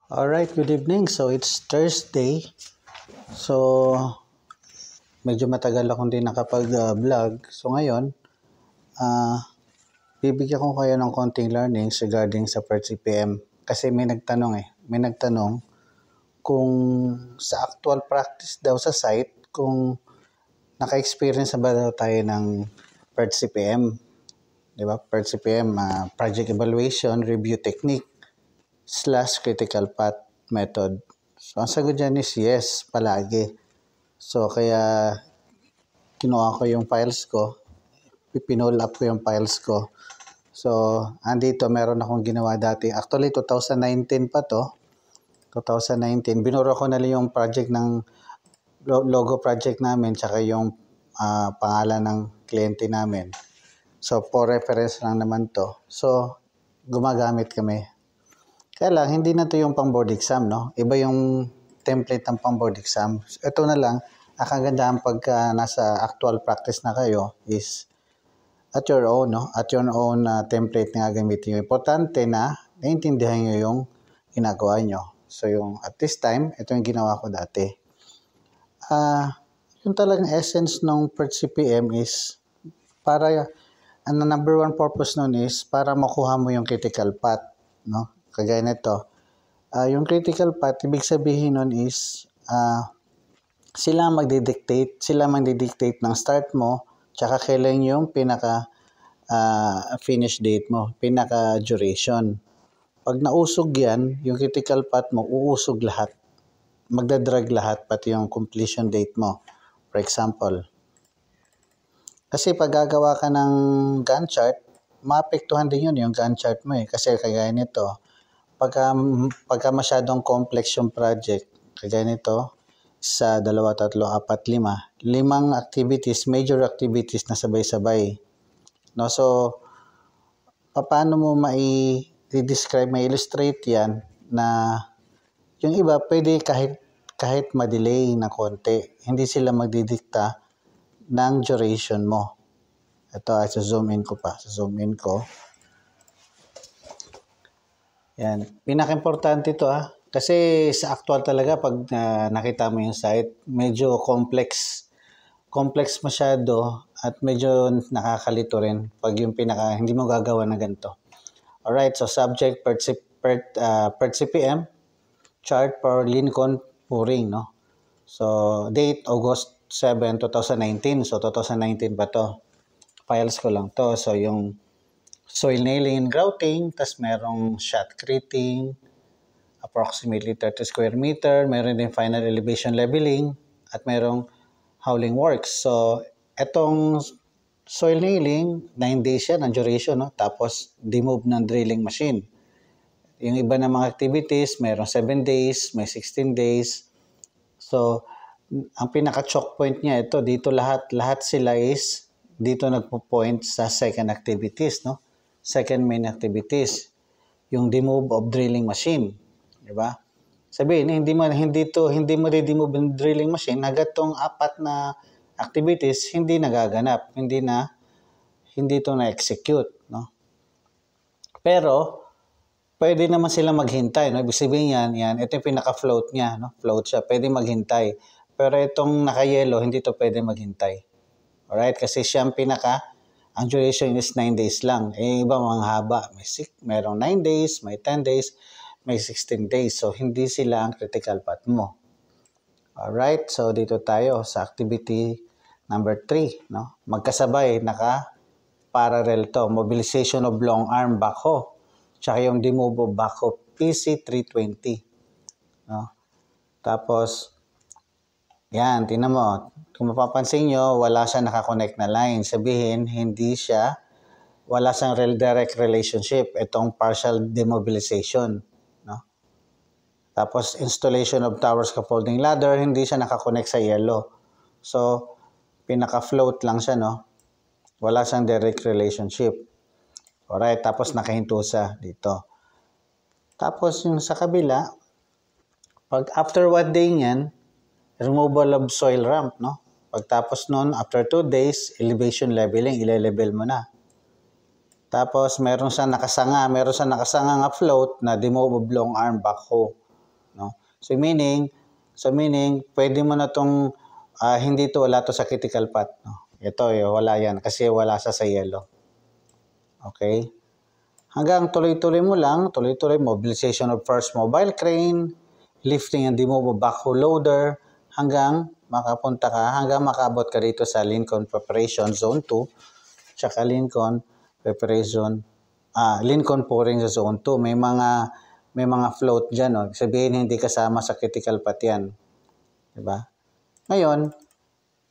Alright, good evening. So, it's Thursday. So, medyo matagal akong din nakapag-vlog. So, ngayon, bibigyan ko kayo ng konting learnings regarding sa PERT-CPM. Kasi may nagtanong kung sa actual practice daw sa site, kung naka-experience na ba daw tayo ng PERT-CPM. Diba? PERT-CPM, Project Evaluation Review Technique / Critical Path Method. So, ang sagot dyan is yes, palagi. So, kaya kinuha ko yung files ko, pinull up ko yung files ko. So, andito meron akong ginawa dati. Actually, 2019 pa to. 2019. Binura ko na lang yung project ng logo project namin tsaka yung pangalan ng kliyente namin. So, for reference lang naman to. So, gumagamit kami. Kaya lang, hindi na to yung pang board exam, no? Iba yung template ng pang board exam. Ito na lang, ang kagandahan pagka nasa actual practice na kayo is at your own, no? At your own template na gagamitin nyo. Importante na naiintindihan nyo yung ginagawa nyo. So, yung at this time, ito yung ginawa ko dati. Yung talagang essence ng PERT-CPM is para, ang number one purpose nun is para makuha mo yung critical path, no? Kagaya nito. Yung critical path, ibig sabihin nun is sila magdidictate ng start mo, tsaka kailan yung pinaka finish date mo, pinaka duration. Pag nausog yan, yung critical path mo, uusog lahat. Magdadrag lahat, pati yung completion date mo. For example, kasi pag gagawa ka ng Gantt chart, maapektuhan din yun yung Gantt chart mo eh. Kasi kagaya nito, pagka masyadong complex yung project, kagaya nito, 1, 2, 3, 4, 5, 5 activities, major activities na sabay-sabay. No, so, paano mo mai-describe, mai-illustrate yan na yung iba pwede kahit ma-delay na konti. Hindi sila magdidikta ng duration mo. Ito, zoom in ko. Yan. Pinaka-importante ito kasi sa actual talaga pag nakita mo yung site, medyo complex masyado at medyo nakakalito rin pag yung hindi mo gagawa na ganito. Alright, so subject PERT-CPM chart for Lincoln Puring, no? So date August 7, 2019. So 2019 pa to. Files ko lang to. So yung soil nailing and grouting, tas merong shotcreting, approximately 30 square meter, meron din final elevation leveling, at merong hauling works. So, etong soil nailing, 9 days yan ang duration, no? Tapos, demove ng drilling machine. Yung iba ng mga activities, merong 7 days, may 16 days. So, ang pinaka-choke point niya, ito, dito lahat sila is, dito nagpo-point sa second activities, no? Second main activities, yung demove of drilling machine, di ba? Sabihin, hindi mo di-demove ng drilling machine hangga't tong 4 na activities hindi nagaganap, hindi to na-execute, no? Pero pwede naman sila maghintay, no? Ibig sabihin yan, ito yung pinaka-float niya, no? Float siya, pwede maghintay. Pero itong naka-yellow, hindi to pwede maghintay. Alright, kasi siya ang duration is 9 days lang. Iba mga haba. Merong 9 days, may 10 days, may 16 days. So, hindi sila ang critical path mo. Alright, so dito tayo sa activity number 3. No? Magkasabay, naka-parallel to. Mobilization of long arm backhoe. Tsaka yung demove of backhoe PC320. No? Tapos, yan, tingnan mo. Kung mapapansin nyo, wala siya nakakonect na line. Sabihin, wala siyang direct relationship. Itong partial demobilization. No? Tapos, installation of tower scaffolding ladder, hindi siya nakakonect sa yellow. So, pinaka-float lang siya, no? Wala siyang direct relationship. Alright, tapos nakahinto siya dito. Tapos, yung sa kabila, after what day niyan, removal of soil ramp, no? Pagtapos nun, after 2 days, elevation leveling, ile-level mo na. Tapos, meron siyang nakasanga nga float na demove of long arm backhoe. no? So meaning pwede mo na tong hindi to, wala to sa critical path, no? Ito, wala yan kasi wala sa yellow. Okay? Hanggang tuloy-tuloy mo lang, mobilization of first mobile crane, lifting and remove of backhoe loader, hanggang makaabot ka dito sa Lincoln Preparation Zone 2, tsaka Lincoln pouring sa Zone 2. May mga float dyan, no? Sabihin hindi kasama sa critical path yan. Diba? Ngayon,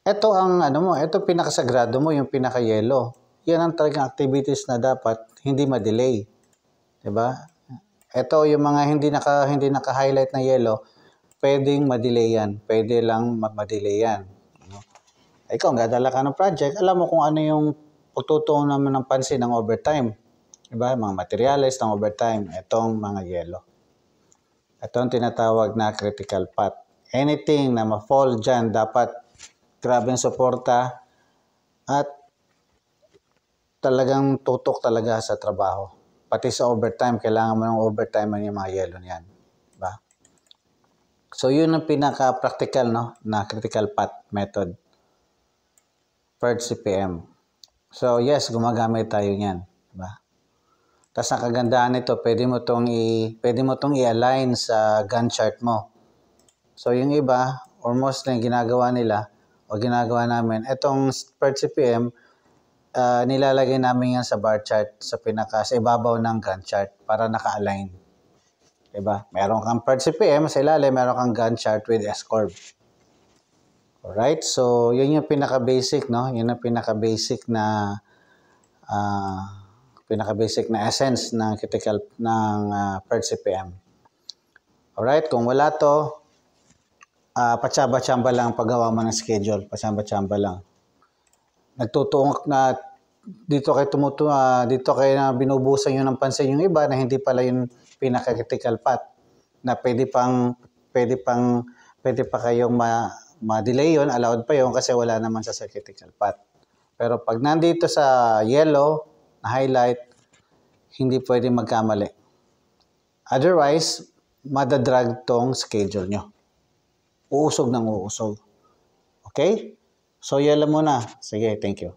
ito pinakasagrado mo, yung pinaka-yellow. Yan ang talagang activities na dapat hindi ma-delay. 'Di ba? Ito yung mga hindi naka-highlight na yellow, pwedeng ma-delay yan. Pwede lang ma-delay yan. No? Ikaw, gadala ka ng project, alam mo kung ano yung pagtutuon naman ng pansin ng overtime. 'Di ba? Mga materials ng overtime, itong mga yellow. Ito ang tinatawag na critical path. Anything na ma-fall dyan, dapat grabe ang suporta at talagang tutok talaga sa trabaho. Pati sa overtime, kailangan mo ng overtime yung mga yellow niyan. Diba? So, yun ang pinaka-practical, no, na critical path method. PERT CPM. So, yes, gumagamit tayo niyan. Diba? Tapos, ang kagandahan nito, pwede mo tong i-align sa Gantt chart mo. So, yung iba, or mostly ginagawa nila, o ginagawa namin, itong PERT CPM, nilalagay namin yan sa bar chart sa ibabaw ng Gantt chart para naka-align. Diba? Meron kang PERT CPM sa ilalim, meron kang Gantt chart with S-curve. Alright? So, yun yung pinaka-basic, no? Yun ang pinaka-basic na essence ng PERT CPM. Alright? Kung wala to, patsamba-tsamba lang paggawa mo ng schedule. Patsamba-tsamba lang. Nagtutuong na dito kayo na binubusan nyo ng pansin yung iba na hindi pala yung pinaka-critical path na pwede pa kayong ma-delay yun, allowed pa yun kasi wala naman sa critical path. Pero pag nandito sa yellow na highlight, hindi pwede magkamali. Otherwise, madadrag tong schedule nyo. Uusog ng uusog. Okay? So, yellow muna. Sige, thank you.